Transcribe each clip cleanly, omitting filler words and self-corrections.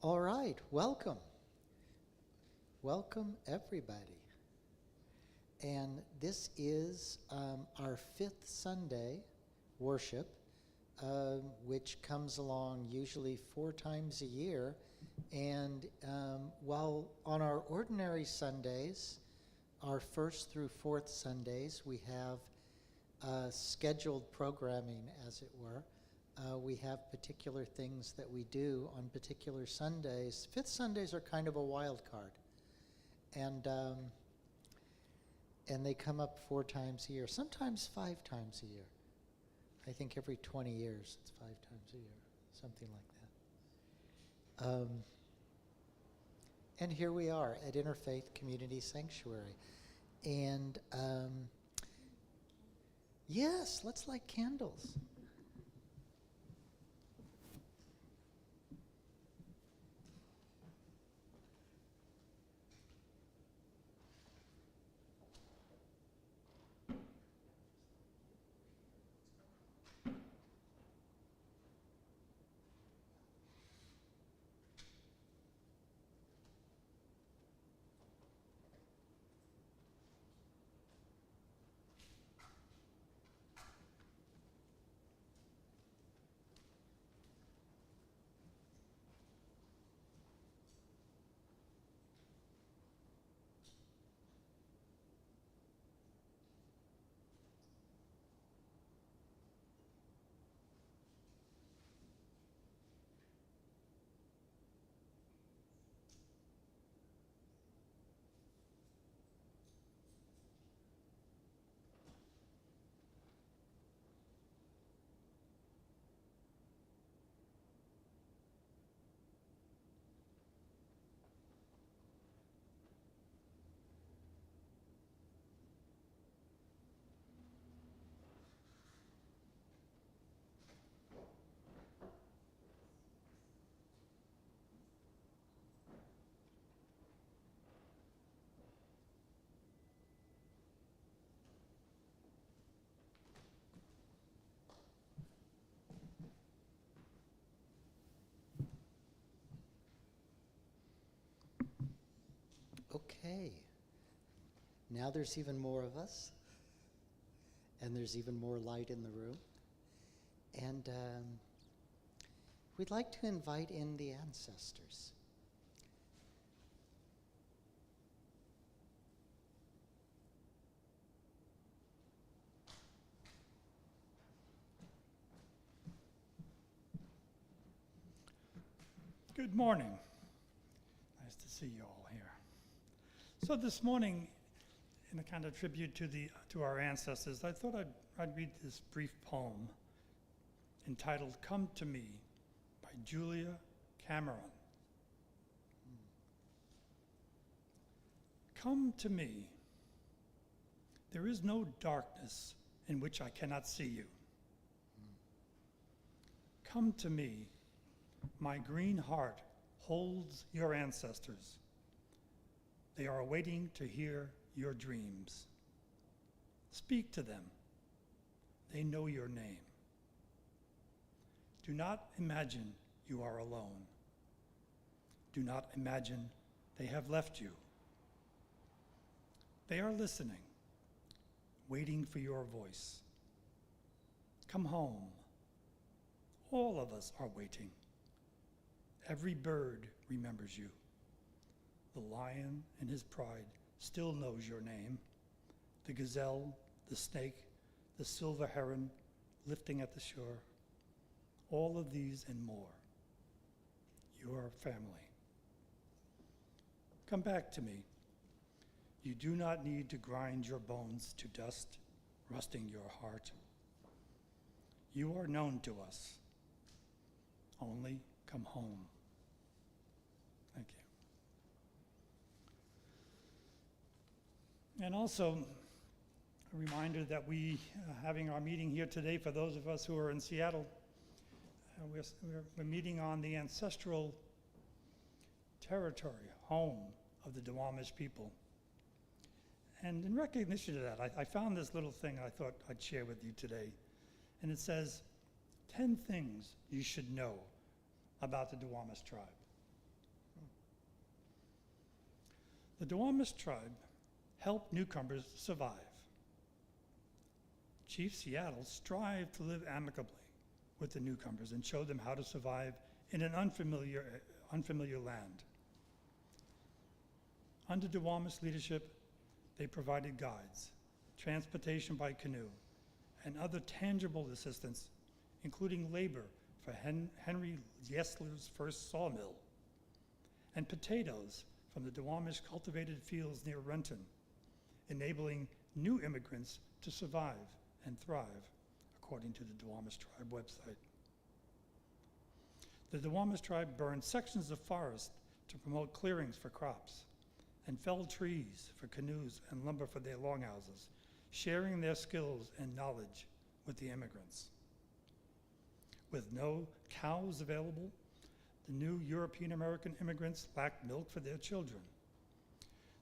All right, welcome. Welcome, everybody. And this is our fifth Sunday worship, which comes along usually 4 times a year. And while on our ordinary Sundays, our first through fourth Sundays, we have scheduled programming, as it were. We have particular things that we do on particular Sundays. Fifth Sundays are kind of a wild card. And they come up 4 times a year, sometimes 5 times a year. I think every 20 years it's 5 times a year, something like that. And here we are at Interfaith Community Sanctuary. And yes, let's light candles. Okay, now there's even more of us, and there's even more light in the room. And we'd like to invite in the ancestors. Good morning. Nice to see you all here. So this morning, in a kind of tribute to our ancestors, I thought I'd read this brief poem entitled "Come to Me" by Julia Cameron. Come to me. There is no darkness in which I cannot see you. Come to me. My green heart holds your ancestors. They are waiting to hear your dreams. Speak to them. They know your name. Do not imagine you are alone. Do not imagine they have left you. They are listening, waiting for your voice. Come home. All of us are waiting. Every bird remembers you. The lion in his pride still knows your name. The gazelle, the snake, the silver heron lifting at the shore. All of these and more. Your family. Come back to me. You do not need to grind your bones to dust, rusting your heart. You are known to us. Only come home. Thank you. And also, a reminder that we, having our meeting here today, for those of us who are in Seattle, we're meeting on the ancestral territory, home of the Duwamish people. And in recognition of that, I found this little thing I thought I'd share with you today. And it says, 10 things you should know about the Duwamish tribe. The Duwamish tribe helped newcomers survive. Chief Seattle strived to live amicably with the newcomers and show them how to survive in an unfamiliar land. Under Duwamish leadership, they provided guides, transportation by canoe, and other tangible assistance, including labor for Henry Yesler's first sawmill, and potatoes from the Duwamish cultivated fields near Renton, enabling new immigrants to survive and thrive, according to the Duwamish tribe website. The Duwamish tribe burned sections of forest to promote clearings for crops, and felled trees for canoes and lumber for their longhouses, sharing their skills and knowledge with the immigrants. With no cows available, the new European American immigrants lacked milk for their children.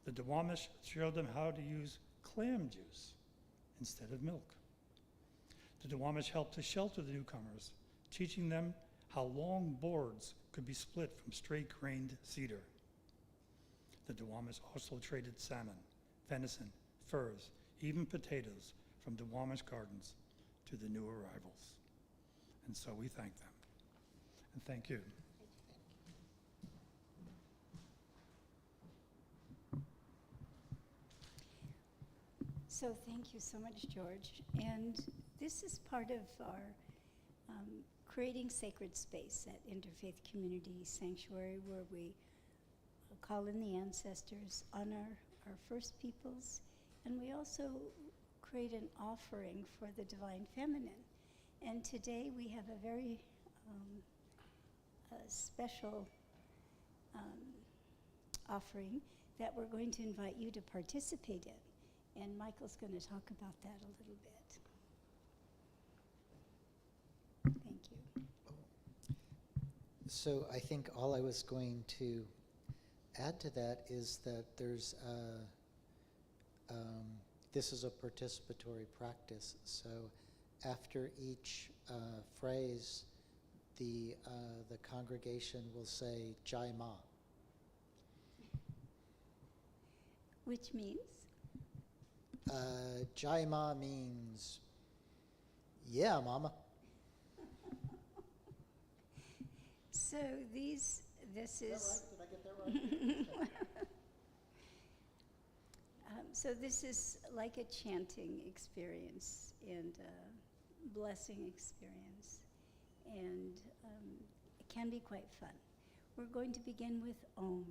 The Duwamish showed them how to use clam juice instead of milk. The Duwamish helped to shelter the newcomers, teaching them how long boards could be split from straight-grained cedar. The Duwamish also traded salmon, venison, furs, even potatoes from Duwamish gardens to the new arrivals. And so we thank them. And thank you. So thank you so much, George. And this is part of our creating sacred space at Interfaith Community Sanctuary, where we call in the ancestors, honor our first peoples, and we also create an offering for the Divine Feminine. And today we have a very special offering that we're going to invite you to participate in. And Michael's going to talk about that a little bit. Thank you. So I think all I was going to add to that is that there's this is a participatory practice. So after each phrase, the congregation will say Jai Ma. Which means? Jai Ma means, yeah, Mama. So this is. Is that right? Did I get that right? So this is like a chanting experience and a blessing experience, and it can be quite fun. We're going to begin with Om.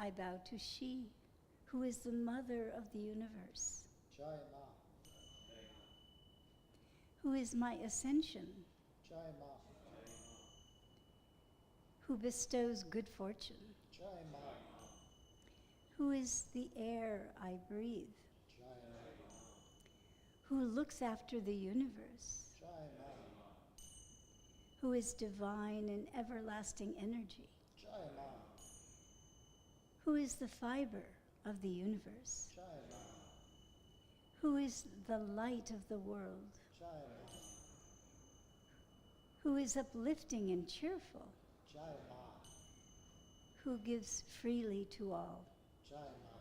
I bow to she, who is the mother of the universe, Jai Ma. who is my ascension, Jai Ma. who bestows good fortune, Jai Ma. who is the air I breathe, Jai Ma. who looks after the universe, Jai Ma. who is divine and everlasting energy, Jai Ma. who is the fiber of the universe, Jai Ma. who is the light of the world, Jai Ma. who is uplifting and cheerful, Jai Ma. who gives freely to all, Jai Ma.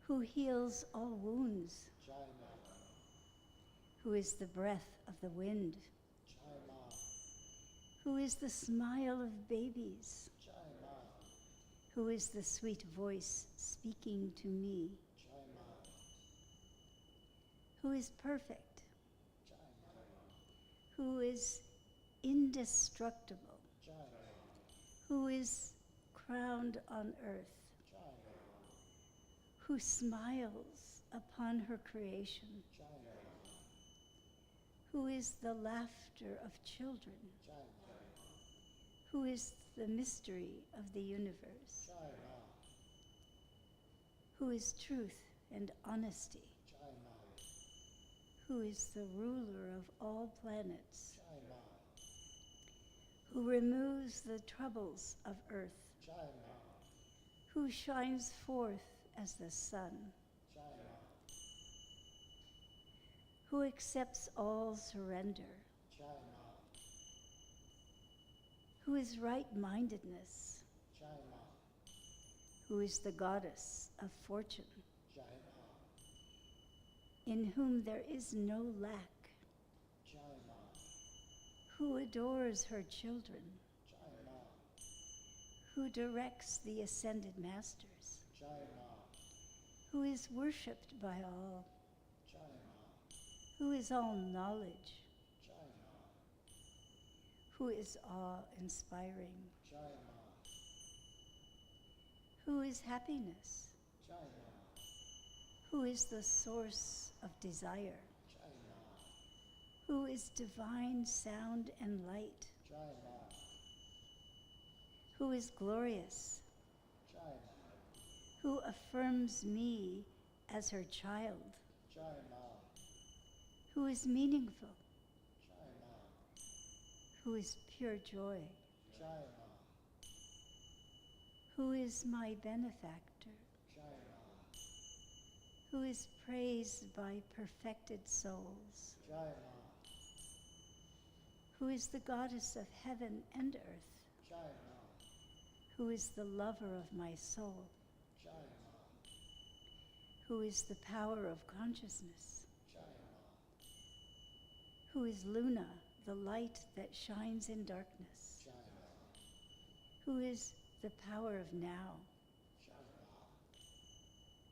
who heals all wounds, Jai Ma. who is the breath of the wind, Jai Ma. who is the smile of babies, Jai Ma. who is the sweet voice speaking to me, Jai Ma. who is perfect, Jai Ma. who is indestructible, Jai Ma. who is crowned on earth, Jai Ma. who smiles upon her creation, Jai Ma. who is the laughter of children, Jai Ma. who is the mystery of the universe, Jai Ma. who is truth and honesty, Jai Ma. who is the ruler of all planets, Jai Ma. who removes the troubles of earth, Jai Ma. who shines forth as the sun, Jai Ma. who accepts all surrender, Jai Ma. who is right-mindedness, Jai Ma. who is the goddess of fortune, Jai Ma. in whom there is no lack, Jai Ma. who adores her children, Jai Ma. who directs the ascended masters, Jai Ma. who is worshipped by all, Jai Ma. who is all knowledge, Jai Ma. who is awe-inspiring, Jai Ma. who is happiness, Jai Ma. who is the source of desire, Jai Ma. who is divine sound and light, Jai Ma. who is glorious, Jai Ma. who affirms me as her child, Jai Ma. who is meaningful, Jai Ma. who is pure joy, Jai Ma. who is my benefactor, Jai Ma. who is praised by perfected souls, Jai Ma. who is the goddess of heaven and earth, Jai Ma. who is the lover of my soul, Jai Ma. who is the power of consciousness, Jai Ma. who is Luna, the light that shines in darkness, Jai Ma. who is the power of now, Jai Ma.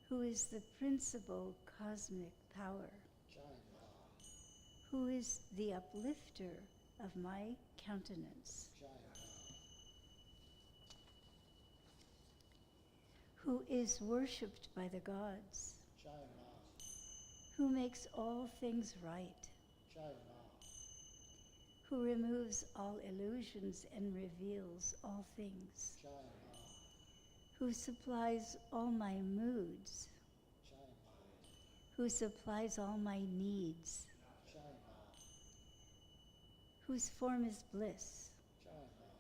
who is the principal cosmic power, Jai Ma. who is the uplifter of my countenance, Jai Ma. who is worshipped by the gods, Jai Ma. who makes all things right, Jai Ma. who removes all illusions and reveals all things, Jai Ma. who supplies all my moods, Jai Ma. who supplies all my needs, Jai Ma. whose form is bliss, Jai Ma.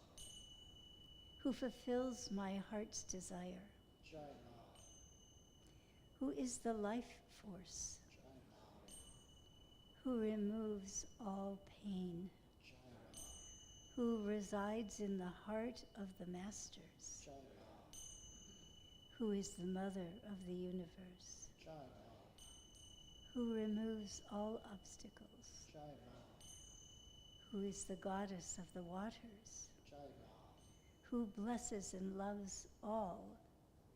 who fulfills my heart's desire, Jai Ma. who is the life force, Jai Ma. who removes all pain, Jai Ma. who resides in the heart of the masters, Jai Ma. who is the mother of the universe, Jai Ma. who removes all obstacles, Jai Ma. who is the goddess of the waters, Jai Ma. who blesses and loves all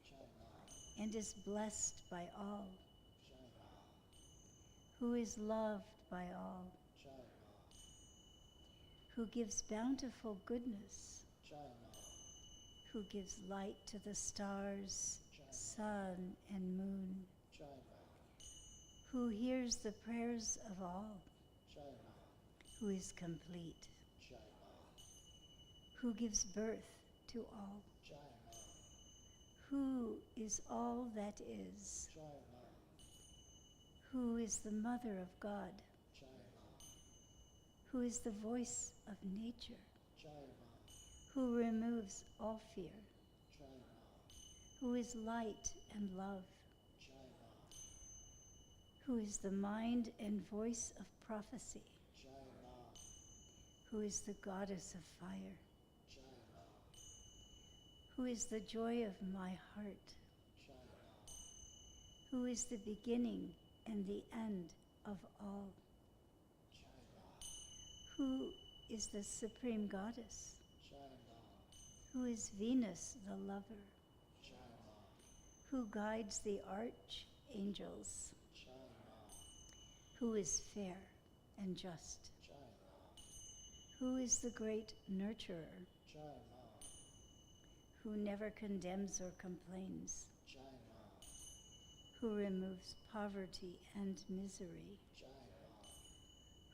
Jai Ma. and is blessed by all, Jai Ma. who is loved by all, Jai Ma. who gives bountiful goodness, Jai Ma. who gives light to the stars, Jai Ma. sun, and moon, Jai Ma. who hears the prayers of all, Jai Ma. who is complete, Jai Ma. who gives birth to all, Jai Ma. who is all that is, Jai Ma. who is the mother of God, Jai Ma. who is the voice of nature, Jai Ma. who removes all fear, Jai Ma. who is light and love, Jai Ma. who is the mind and voice of prophecy, Jai Ma. who is the goddess of fire, Jai Ma. who is the joy of my heart, Jai Ma. who is the beginning and the end of all, Jai Ma. who is the supreme goddess, Jai Ma. who is Venus the lover, Jai Ma. who guides the archangels, Jai Ma. who is fair and just, Jai Ma. who is the great nurturer, Jai Ma. who never condemns or complains, Jai Ma. who removes poverty and misery, Jai Ma.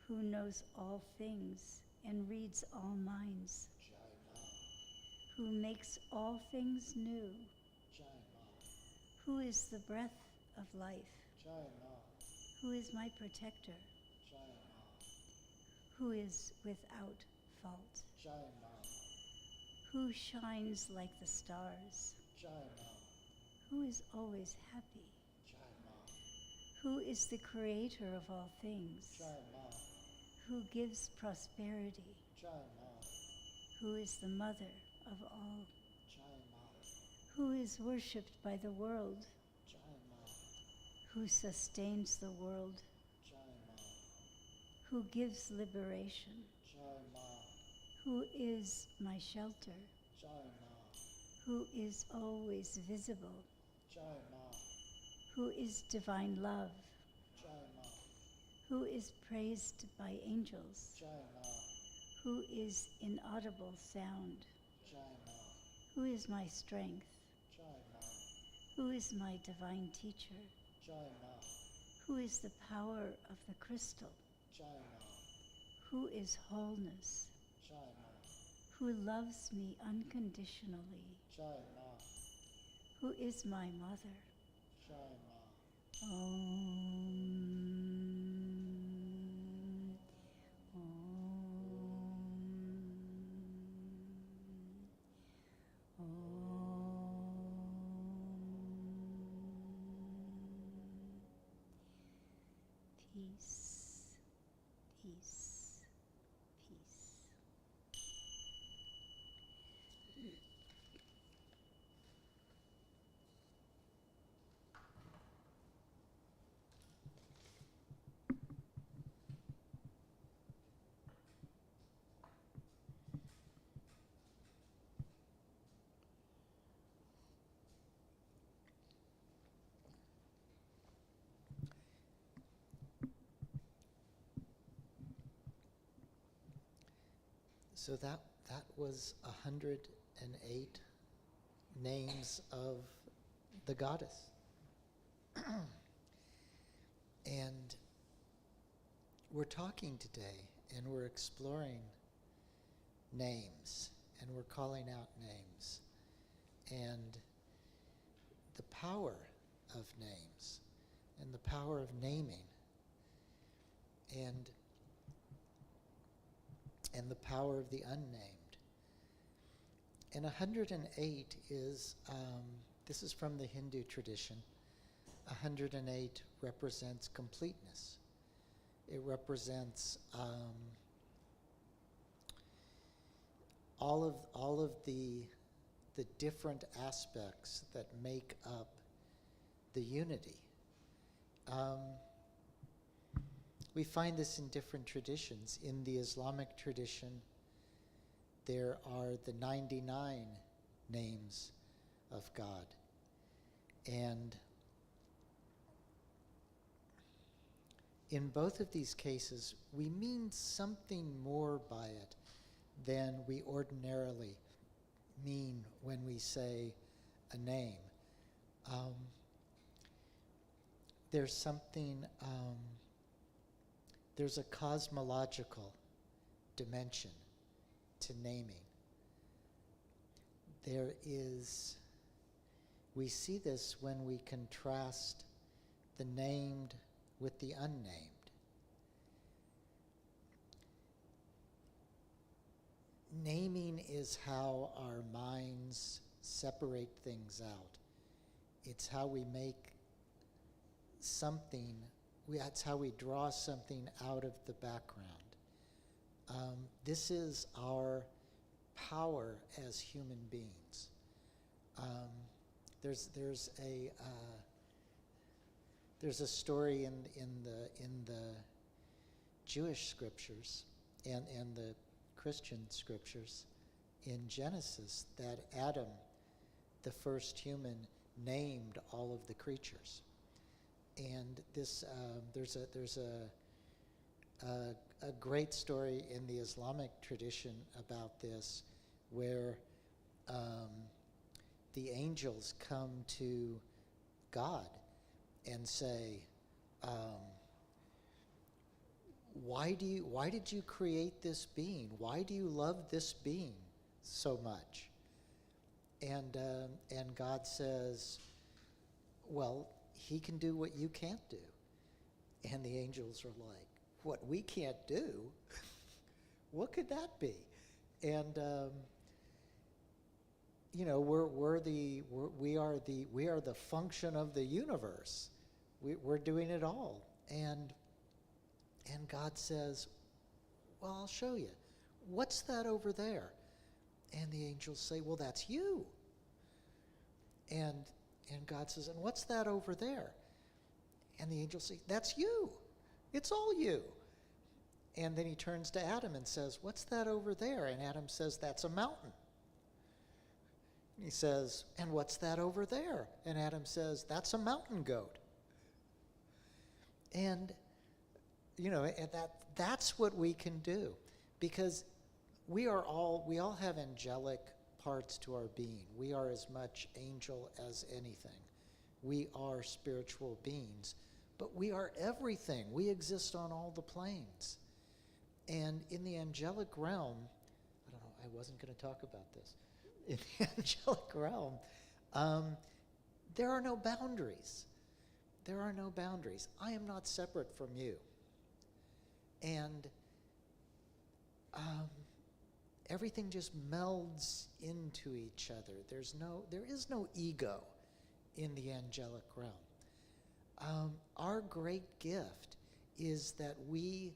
who knows all things and reads all minds, Jai Ma. who makes all things new, Jai Ma. who is the breath of life, Jai Ma, who is my protector, Jai Ma, who is without fault, Jai Ma, who shines like the stars, Jai Ma, who is always happy, Jai Ma, who is the creator of all things, Jai Ma, who gives prosperity, Jai Ma, who is the mother of all, Jai Ma, who is worshipped by the world, Jai Ma, who sustains the world, Jai Ma, who gives liberation, Jai Ma, who is my shelter, Jai Ma, who is always visible, Jai Ma, who is divine love, Jai Ma, who is praised by angels, Jai Ma, who is inaudible sound, Jai Ma, who is my strength, Jai Ma, who is my divine teacher, Jai Ma, who is the power of the crystal, Jai Ma, who is wholeness, Jai Ma, who loves me unconditionally, Jai Ma, who is my mother. Jai Ma. Om. Om. Peace, peace, peace. So that was 108 names of the goddess. And we're talking today, and we're exploring names, and we're calling out names, and the power of names, and the power of naming, and the power of the unnamed. And 108 is, this is from the Hindu tradition. 108 represents completeness. It represents all of the different aspects that make up the unity. We find this in different traditions. In the Islamic tradition, there are the 99 names of God. And in both of these cases, we mean something more by it than we ordinarily mean when we say a name. There's something, there's a cosmological dimension to naming. We see this when we contrast the named with the unnamed. Naming is how our minds separate things out. It's how we make something, that's how we draw something out of the background. This is our power as human beings. There's a story in the Jewish scriptures and the Christian scriptures in Genesis that Adam, the first human, named all of the creatures. And this there's a great story in the Islamic tradition about this, where the angels come to God and say, why did you create this being? Why do you love this being so much? And God says, well, he can do what you can't do. And the angels are like, what we can't do? What could that be? And we are the function of the universe. We're doing it all. And God says, well, I'll show you. What's that over there? And the angels say, well, that's you. And God says, and what's that over there? And the angels say, that's you. It's all you. And then he turns to Adam and says, what's that over there? And Adam says, that's a mountain. And he says, and what's that over there? And Adam says, that's a mountain goat. And, and that's what we can do. Because we all have angelic parts to our being. We are as much angel as anything. We are spiritual beings. But we are everything. We exist on all the planes. And in the angelic realm, I don't know, I wasn't going to talk about this. In the angelic realm, there are no boundaries. There are no boundaries. I am not separate from you. And everything just melds into each other. There is no ego in the angelic realm. Our great gift is that we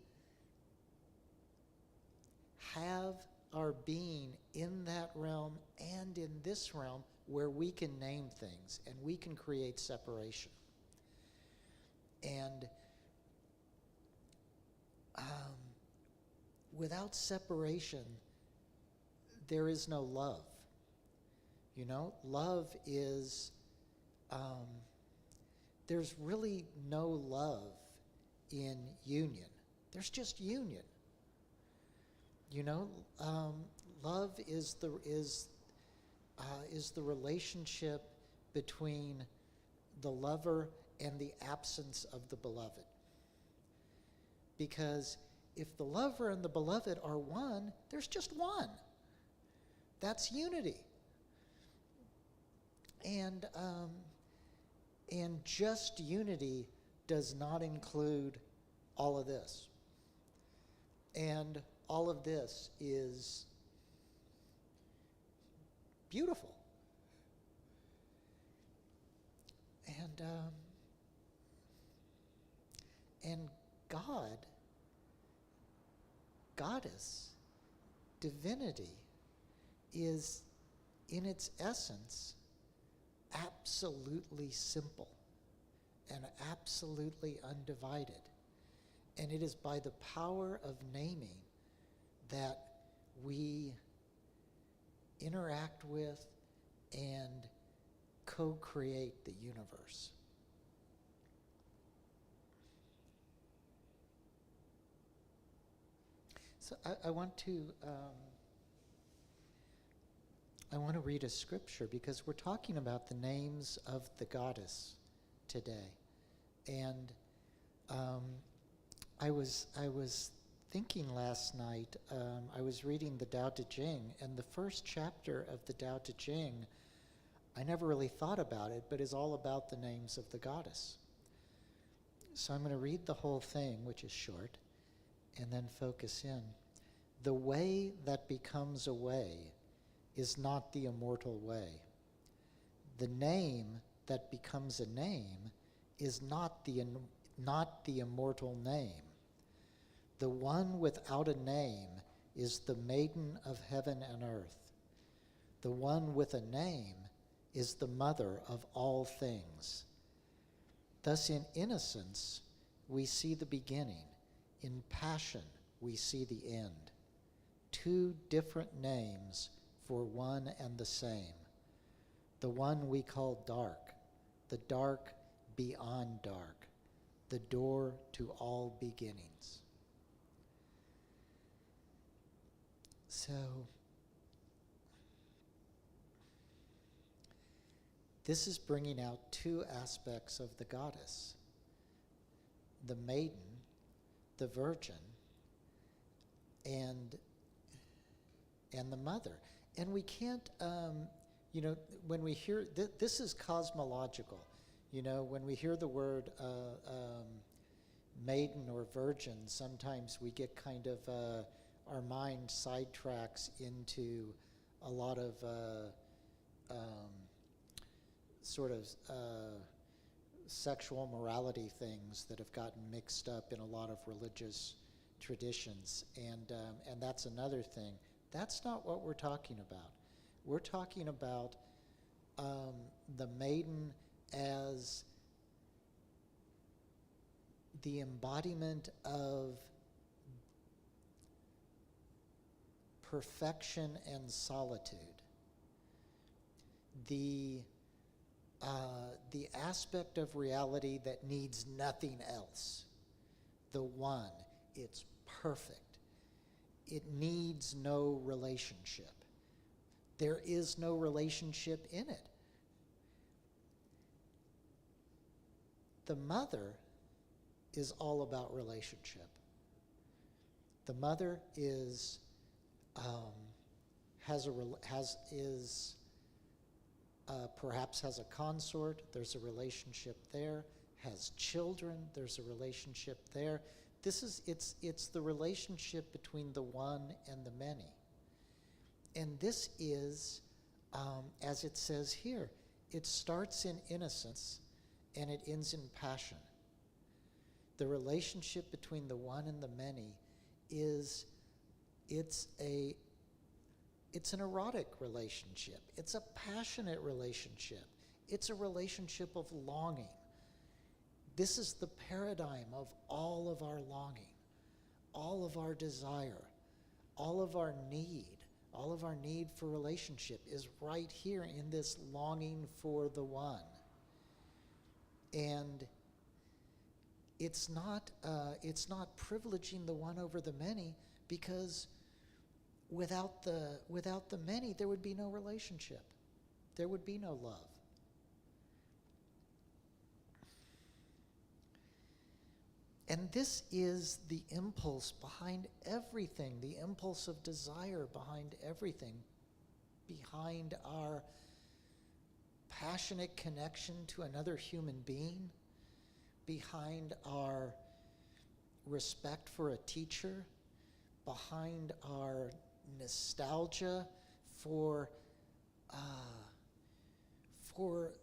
have our being in that realm and in this realm where we can name things and we can create separation. And without separation, there is no love. Love is, there's really no love in union. There's just union. Love is the relationship between the lover and the absence of the beloved. Because if the lover and the beloved are one, there's just one. That's unity. And just unity does not include all of this. And all of this is beautiful. And God, Goddess, divinity, is in its essence absolutely simple and absolutely undivided. And it is by the power of naming that we interact with and co-create the universe. So I want to read a scripture because we're talking about the names of the goddess today, and I was thinking last night. I was reading the Tao Te Ching, and the first chapter of the Tao Te Ching, I never really thought about it, but is all about the names of the goddess. So I'm going to read the whole thing, which is short, and then focus in. The way that becomes a way is not the immortal way. The name that becomes a name is not the immortal name. The one without a name is the maiden of heaven and earth. The one with a name is the mother of all things. Thus in innocence we see the beginning. In passion we see the end. Two different names for one and the same. The one we call dark, the dark beyond dark, the door to all beginnings. So, this is bringing out two aspects of the goddess: the maiden, the virgin, and the mother. And we can't, when we hear, this is cosmological. You know, when we hear the word maiden or virgin, sometimes we get kind of, our mind sidetracks into a lot of sort of sexual morality things that have gotten mixed up in a lot of religious traditions, and that's another thing. That's not what we're talking about. We're talking about the maiden as the embodiment of perfection and solitude. The aspect of reality that needs nothing else. The one, it's perfect. It needs no relationship. There is no relationship in it. The mother is all about relationship. The mother is perhaps has a consort. There's a relationship there. Has children. There's a relationship there. It's the relationship between the one and the many. And this is, as it says here, it starts in innocence and it ends in passion. The relationship between the one and the many it's an erotic relationship. It's a passionate relationship. It's a relationship of longing. This is the paradigm of all of our longing, all of our desire, all of our need for relationship is right here in this longing for the one. And it's not privileging the one over the many, because without the many, there would be no relationship. There would be no love. And this is the impulse behind everything, the impulse of desire behind everything, behind our passionate connection to another human being, behind our respect for a teacher, behind our nostalgia for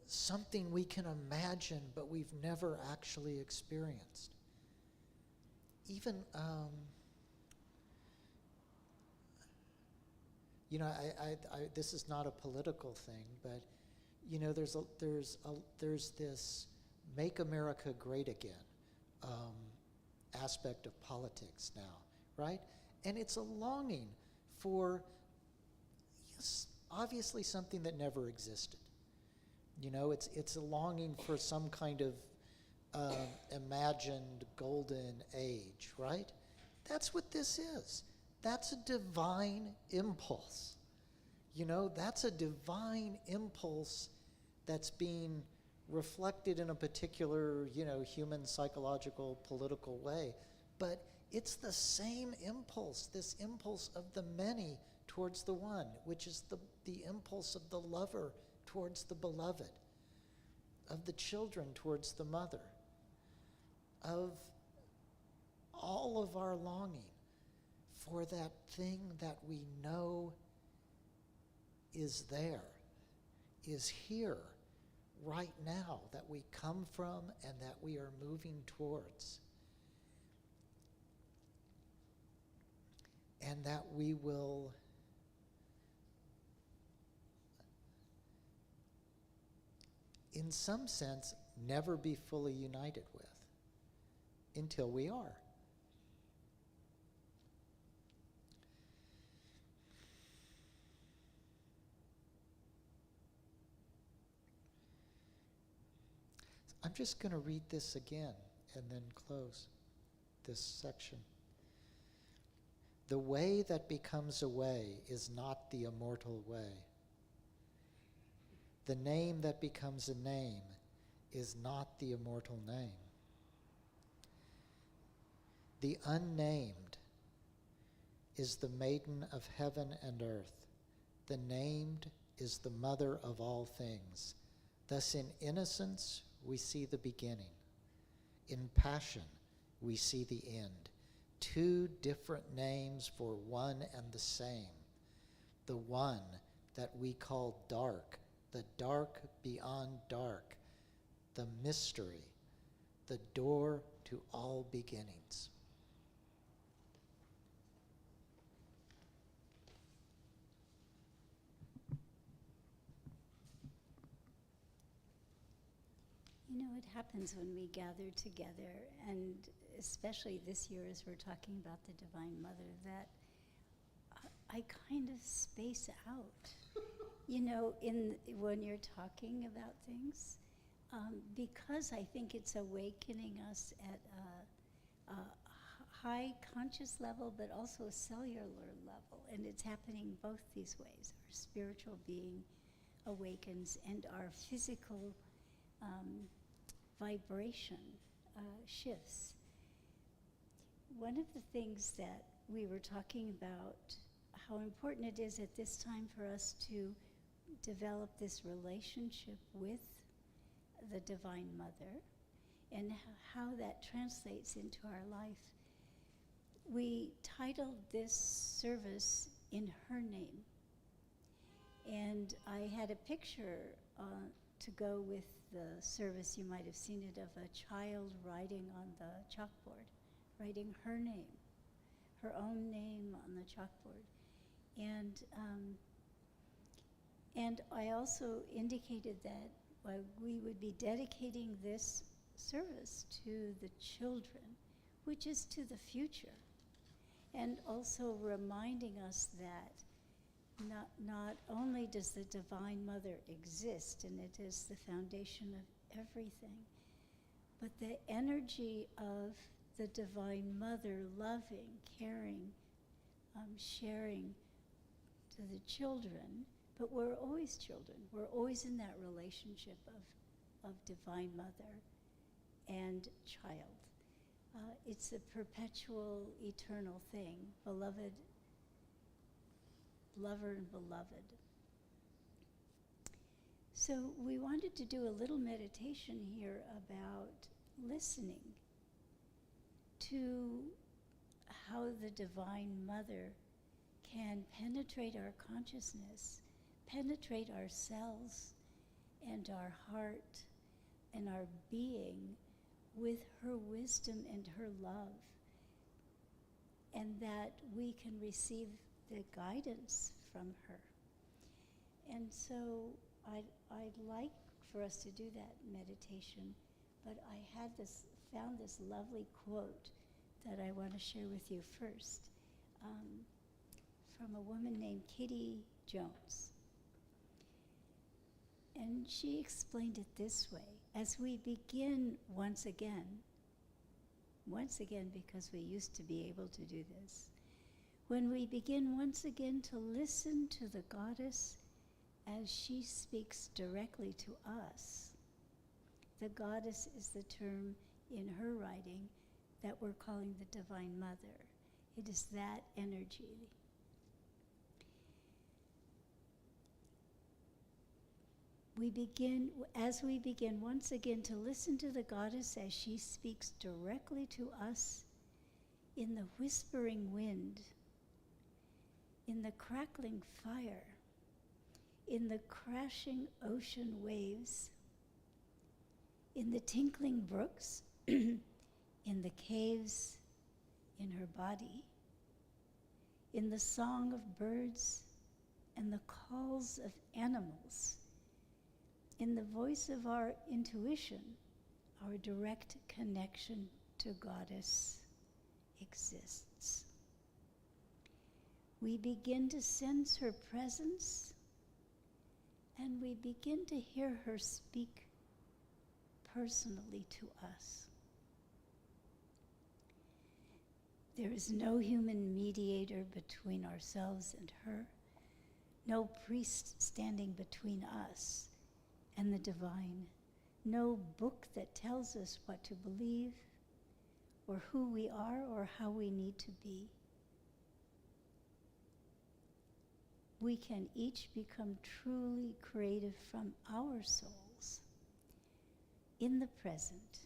something we can imagine but we've never actually experienced. Even, this is not a political thing, but there's this "Make America Great Again" aspect of politics now, right? And it's a longing for, yes, obviously something that never existed. It's a longing for some kind of imagined golden age, right? That's what this is. That's a divine impulse. That's a divine impulse that's being reflected in a particular, human psychological, political way. But it's the same impulse, this impulse of the many towards the one, which is the impulse of the lover towards the beloved, of the children towards the mother, of all of our longing for that thing that we know is there, is here, right now, that we come from and that we are moving towards. And that we will in some sense never be fully united with until we are. I'm just going to read this again and then close this section. The way that becomes a way is not the immortal way. The name that becomes a name is not the immortal name. The unnamed is the maiden of heaven and earth. The named is the mother of all things. Thus in innocence, we see the beginning. In passion, we see the end. Two different names for one and the same. The one that we call dark, the dark beyond dark, the mystery, the door to all beginnings. You know, it happens when we gather together, and especially this year as we're talking about the Divine Mother, that I kind of space out, you know, when you're talking about things, because I think it's awakening us at a high conscious level, but also a cellular level, and it's happening both these ways. Our spiritual being awakens, and our physical vibration shifts. One of the things that we were talking about, how important it is at this time for us to develop this relationship with the Divine Mother, and how that translates into our life. We titled this service In Her Name, and I had a picture to go with the service. You might have seen it, of a child writing on the chalkboard, writing her name, her own name on the chalkboard. And I also indicated that we would be dedicating this service to the children, which is to the future, and also reminding us that not only does the Divine Mother exist, and it is the foundation of everything, but the energy of the Divine Mother loving, caring, sharing to the children, but we're always children. We're always in that relationship of Divine Mother and child. It's a perpetual, eternal thing, beloved, lover and beloved. So we wanted to do a little meditation here about listening to how the Divine Mother can penetrate our consciousness, penetrate our cells and our heart and our being with her wisdom and her love, and that we can receive the guidance from her. And so I'd like for us to do that meditation, but I found this lovely quote that I want to share with you first, from a woman named Kitty Jones. And she explained it this way: as we begin once again, because we used to be able to do this, when we begin once again to listen to the Goddess as she speaks directly to us. The Goddess is the term in her writing that we're calling the Divine Mother. It is that energy. As we begin once again to listen to the Goddess as she speaks directly to us, in the whispering wind, in the crackling fire, in the crashing ocean waves, in the tinkling brooks, in the caves in her body, in the song of birds and the calls of animals, in the voice of our intuition, our direct connection to Goddess exists. We begin to sense her presence, and we begin to hear her speak personally to us. There is no human mediator between ourselves and her, no priest standing between us and the divine, no book that tells us what to believe, or who we are, or how we need to be. We can each become truly creative from our souls in the present.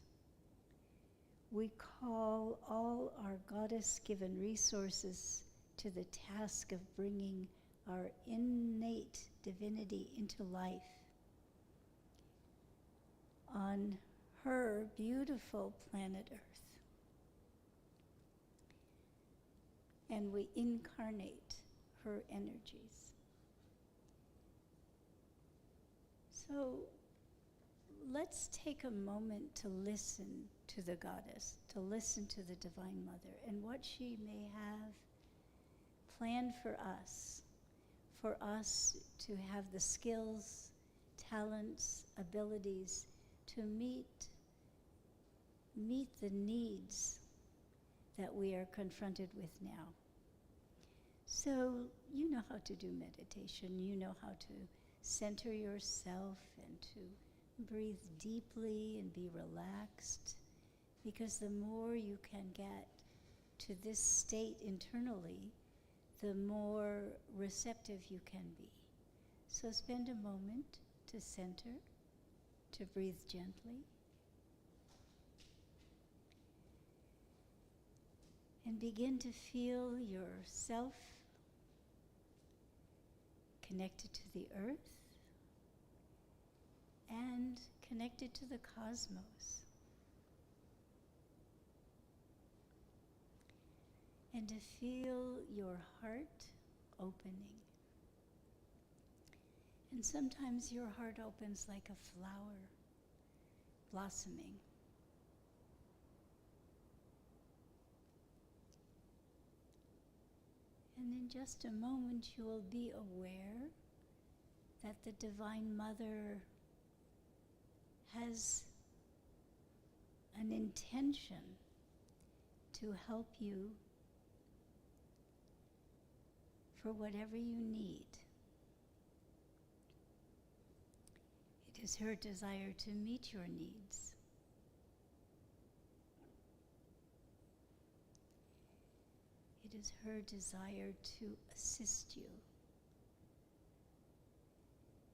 We call all our goddess-given resources to the task of bringing our innate divinity into life on her beautiful planet Earth. And we incarnate her energies. So let's take a moment to listen to the goddess, to listen to the Divine Mother, and what she may have planned for us to have the skills, talents, abilities to meet the needs that we are confronted with now. So you know how to do meditation, you know how to center yourself and to breathe deeply and be relaxed, because the more you can get to this state internally, the more receptive you can be. So spend a moment to center, to breathe gently, and begin to feel yourself connected to the earth and connected to the cosmos. And to feel your heart opening. And sometimes your heart opens like a flower blossoming. And in just a moment you will be aware that the Divine Mother has an intention to help you for whatever you need. It is her desire to meet your needs. It is her desire to assist you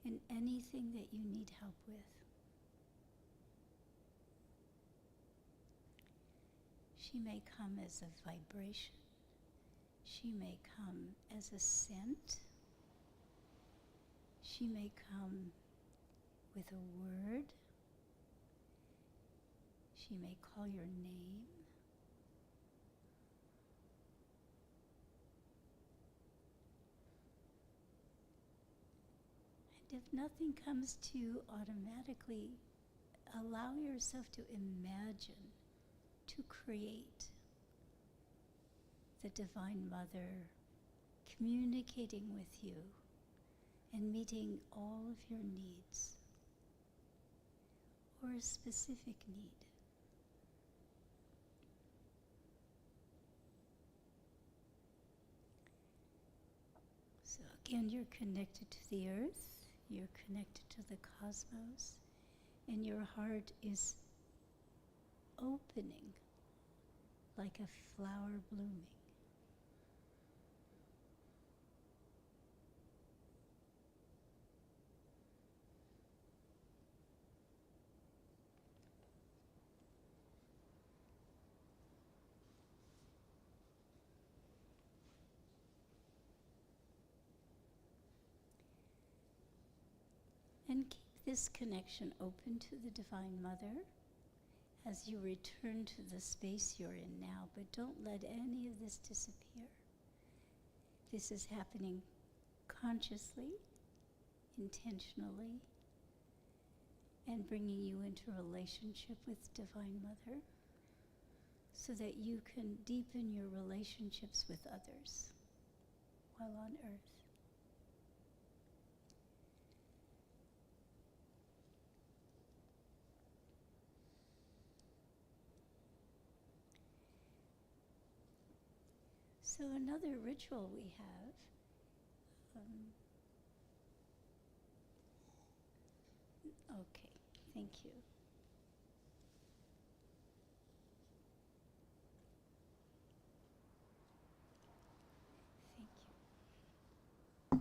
in anything that you need help with. She may come as a vibration. She may come as a scent. She may come with a word. She may call your name. And if nothing comes to you automatically, allow yourself to imagine, to create the Divine Mother communicating with you and meeting all of your needs or a specific need. So again, you're connected to the earth, you're connected to the cosmos, and your heart is opening like a flower blooming. And keep this connection open to the Divine Mother as you return to the space you're in now, but don't let any of this disappear. This is happening consciously, intentionally, and bringing you into relationship with Divine Mother so that you can deepen your relationships with others while on earth. So another ritual we have, okay, thank you. Thank you.